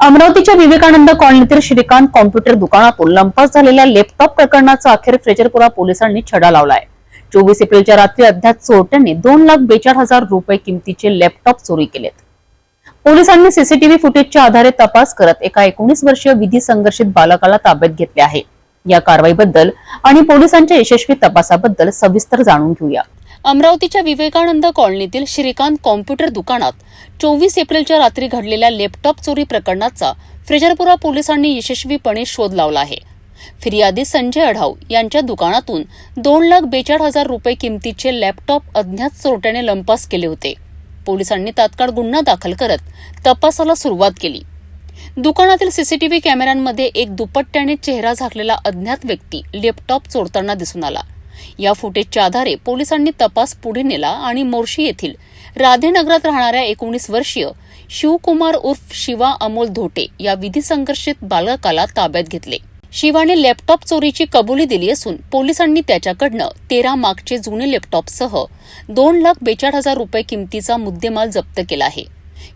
अमरावतीच्या विवेकानंद कॉलनीतील श्रीकांत कॉम्प्युटर दुकानातून लंपास झालेल्या लॅपटॉप प्रकरणाचा अखेर फ्रेजरपुरा पोलिसांनी छडा लावलाय। 24 एप्रिलच्या रात्री अज्ञात चोरट्यांनी 2,42,000 रुपये किमतीचे लॅपटॉप चोरी केलेत। पोलिसांनी सीसीटीव्ही फुटेजच्या आधारे तपास करत एका 19 वर्षीय विधी संघर्षित बालकाला ताब्यात घेतले आहे। या कारवाईबद्दल आणि पोलिसांच्या यशस्वी तपासाबद्दल सविस्तर जाणून घेऊया। अमरावतीच्या विवेकानंद कॉलनीतील श्रीकांत कॉम्प्युटर दुकानात 24 एप्रिलच्या रात्री घडलेल्या लॅपटॉप चोरी प्रकरणाचा फ्रेजरपुरा पोलिसांनी यशस्वीपणे शोध लावला आहे। फिर्यादी संजय अढाव यांच्या दुकानातून 2,42,000 रुपये किमतीचे लॅपटॉप अज्ञात चोरट्याने लंपास केले होते। पोलिसांनी तात्काळ गुन्हा दाखल करत तपासाला सुरुवात केली। दुकानातील सीसीटीव्ही कॅमेऱ्यांमध्ये एक दुपट्ट्याने चेहरा झाकलेला अज्ञात व्यक्ती लॅपटॉप चोरताना दिसून आला। या फुटेजच्या आधारे पोलिसांनी तपास पुढे नेला आणि मोर्शी येथील राधेनगरात राहणाऱ्या 19 वर्षीय शिवकुमार उर्फ शिवा अमोल धोटे या विधी संघर्षित बालकाला ताब्यात घेतले। शिवाने लॅपटॉप चोरीची कबुली दिली असून पोलिसांनी त्याच्याकडनं 13 मागचे जुने लॅपटॉपसह 2,42,000 रुपये किमतीचा मुद्देमाल जप्त केला आहे।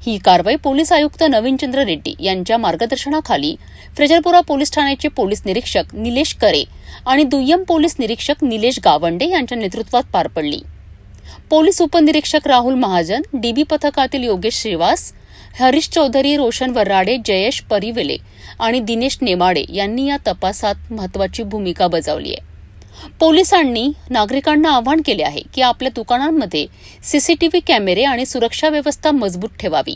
ही कारवाई पोलीस आयुक्त नवीनचंद्र रेड्डी यांच्या मार्गदर्शनाखाली फ्रेजरपुरा पोलीस ठाण्याचे पोलीस निरीक्षक निलेश करे आणि दुय्यम पोलीस निरीक्षक निलेश गावंडे यांच्या नेतृत्वात पार पडली। पोलीस उपनिरीक्षक राहुल महाजन, डीबी पथकातील योगेश श्रीवास, हरीश चौधरी, रोशन वर्राडे, जयेश परिवेले आणि दिनेश नेमाडे यांनी या तपासात महत्वाची भूमिका बजावली आहे। पोलिसांनी नागरिकांना आवाहन केले आहे की आपल्या दुकानांमध्ये सीसीटीव्ही कॅमेरे आणि सुरक्षा व्यवस्था मजबूत ठेवावी।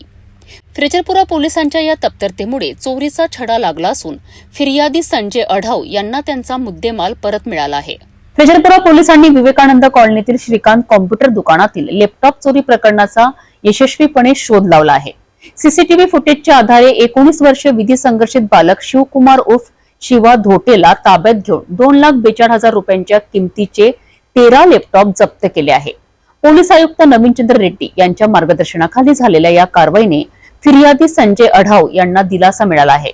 फ्रेजरपुरा पोलिसांच्या या तत्परतेमुळे चोरीचा छडा लागला असून फिर्यादी संजय अढाव यांना त्यांचा मुद्देमाल परत मिळाला आहे। फ्रेजरपुरा पोलिसांनी विवेकानंद कॉलनीतील श्रीकांत कॉम्प्युटर दुकानातील लॅपटॉप चोरी प्रकरणाचा यशस्वीपणे शोध लावला आहे। सीसीटीव्ही फुटेजच्या आधारे 19 वर्षीय विधी संघर्षित बालक शिवकुमार उर्फ शिवा धोटेला ताब्यात घेऊन 2,42,000 रुपयांच्या किमतीचे 13 लॅपटॉप जप्त केले आहे। पोलीस आयुक्त नवीनचंद्र रेड्डी यांच्या मार्गदर्शनाखाली झालेल्या या कारवाईने फिर्यादी संजय अढाव यांना दिलासा मिळाला आहे।